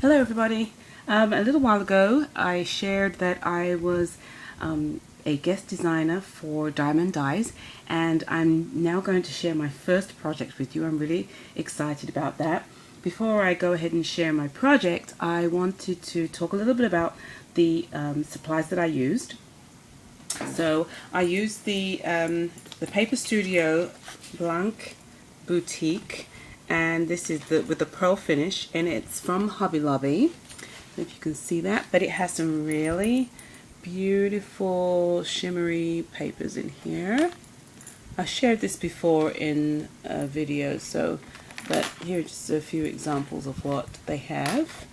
Hello everybody. A little while ago I shared that I was a guest designer for Diamond Dyes, and I'm now going to share my first project with you. I'm really excited about that. Before I go ahead and share my project, I wanted to talk a little bit about the supplies that I used. So I used the Paper Studio Blanc Boutique, and this is with the pearl finish, and it's from Hobby Lobby, if you can see that, but it has some really beautiful shimmery papers in here. I shared this before in a video, but here are just a few examples of what they have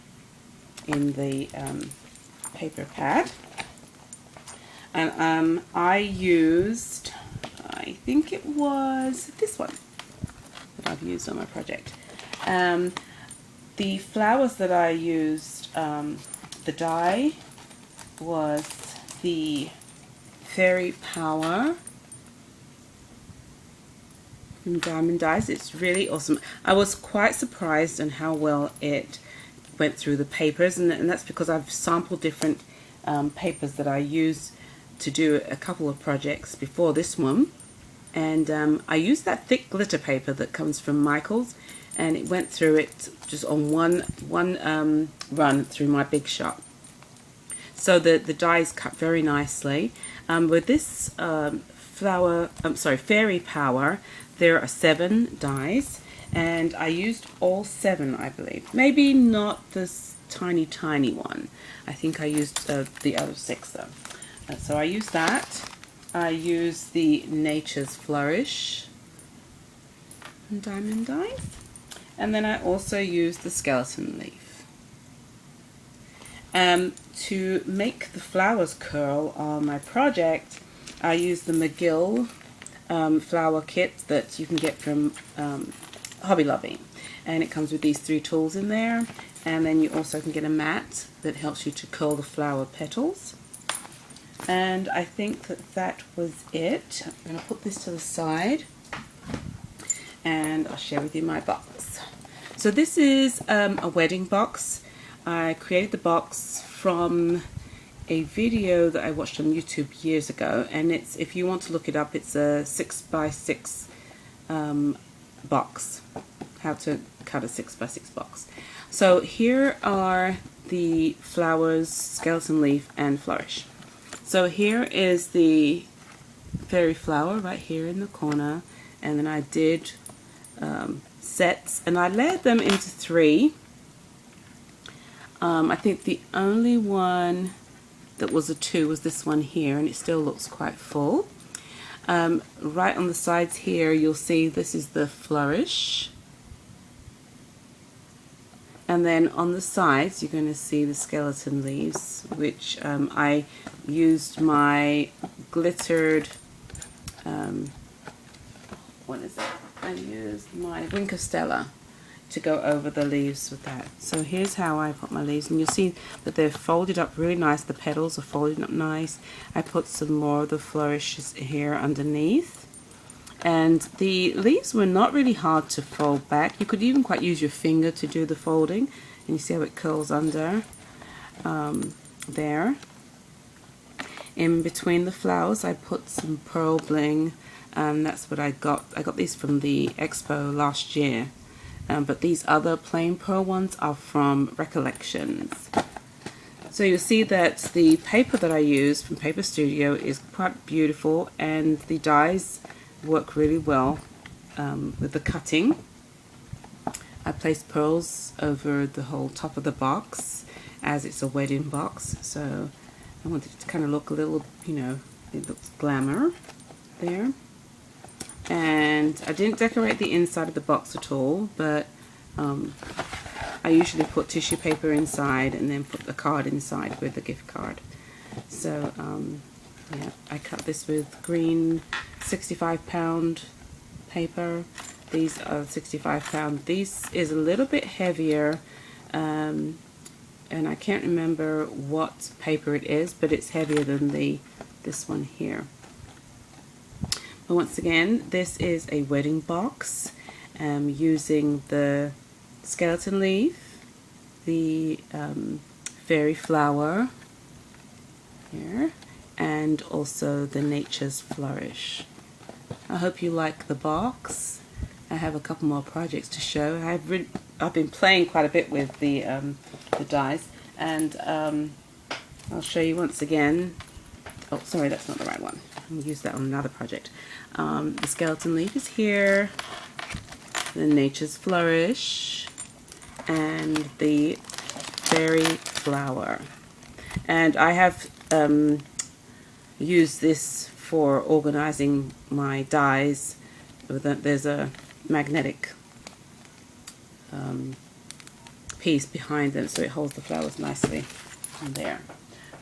in the paper pad. And I used, I think it was this one that I've used on my project. The flowers that I used, the dye was the Fairy Power from Diamond Dyes. It's really awesome. I was quite surprised on how well it went through the papers, and that's because I've sampled different papers that I use to do a couple of projects before this one, and I used that thick glitter paper that comes from Michael's, and it went through it just on one run through my big shot. So the dye is cut very nicely. With this Fairy Power, there are 7 dyes, and I used all 7, I believe. Maybe not this tiny one. I think I used the other 6 though. So I used that. I used the Nature's Flourish and Diamond Dyes, and then I also used the Skeleton Leaf. To make the flowers curl on my project, I used the McGill flower kit that you can get from Hobby Lobby, and it comes with these 3 tools in there, and then you also can get a mat that helps you to curl the flower petals. And I think that was it. I'm going to put this to the side and I'll share with you my box. So this is a wedding box. I created the box from a video that I watched on YouTube years ago, and it's, if you want to look it up, it's a 6x6 box, how to cut a 6x6 box. So here are the flowers, skeleton leaf and flourish. So here is the fairy flower right here in the corner, and then I did sets, and I layered them into 3. I think the only one that was a 2 was this one here, and it still looks quite full. Right on the sides here you'll see this is the flourish, and then on the sides you're going to see the skeleton leaves, which I used my glittered, what is it? I used my Wink of Stella to go over the leaves with that. So here's how I put my leaves, and you'll see that they're folded up really nice. The petals are folded up nice. I put some more of the flourishes here underneath. And the leaves were not really hard to fold back. You could even quite use your finger to do the folding, and you see how it curls under there. In between the flowers I put some pearl bling, and that's what I got. I got these from the expo last year, but these other plain pearl ones are from Recollections. So you'll see that the paper that I used from Paper Studio is quite beautiful, and the dyes work really well with the cutting. I placed pearls over the whole top of the box, as it's a wedding box, so I wanted it to kind of look a little, you know, it looks glamour there. And I didn't decorate the inside of the box at all, but I usually put tissue paper inside and then put the card inside with the gift card. So yeah, I cut this with green 65-pound paper. These are 65-pound. This is a little bit heavier, and I can't remember what paper it is, but it's heavier than this one here. But once again, this is a wedding box using the skeleton leaf the fairy flower here, and also the nature's flourish. I hope you like the box. I have a couple more projects to show. I've been playing quite a bit with the dies, and I'll show you once again. Oh, sorry, that's not the right one. I'll use that on another project. The skeleton leaf is here, the nature's flourish, and the fairy flower. And I have used this for organizing my dies. There's a magnetic piece behind them, so it holds the flowers nicely on there.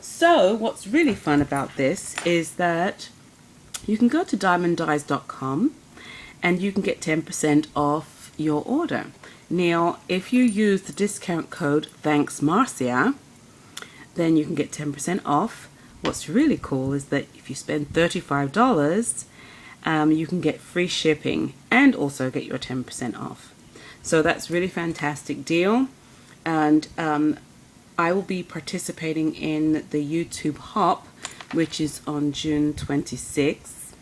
So what's really fun about this is that you can go to diemonddies.com and you can get 10% off your order. Now, if you use the discount code ThanksMarcia, then you can get 10% off. What's really cool is that if you spend $35, you can get free shipping and also get your 10% off. So that's really fantastic deal. And I will be participating in the YouTube Hop, which is on June 26th.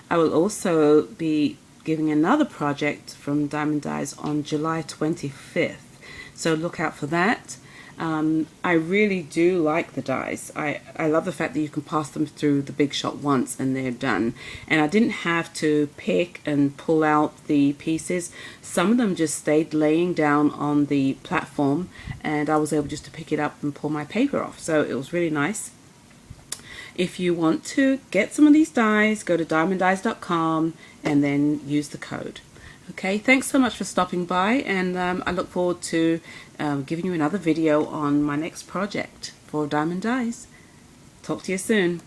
I will also be giving another project from Diemond Dies on July 25th. So look out for that. I really do like the dies. I love the fact that you can pass them through the Big Shot once and they're done. And I didn't have to pick and pull out the pieces. Some of them just stayed laying down on the platform and I was able just to pick it up and pull my paper off. So it was really nice. If you want to get some of these dies, go to diemonddies.com and then use the code. Okay, thanks so much for stopping by, and I look forward to giving you another video on my next project for Diemond Dies. Talk to you soon.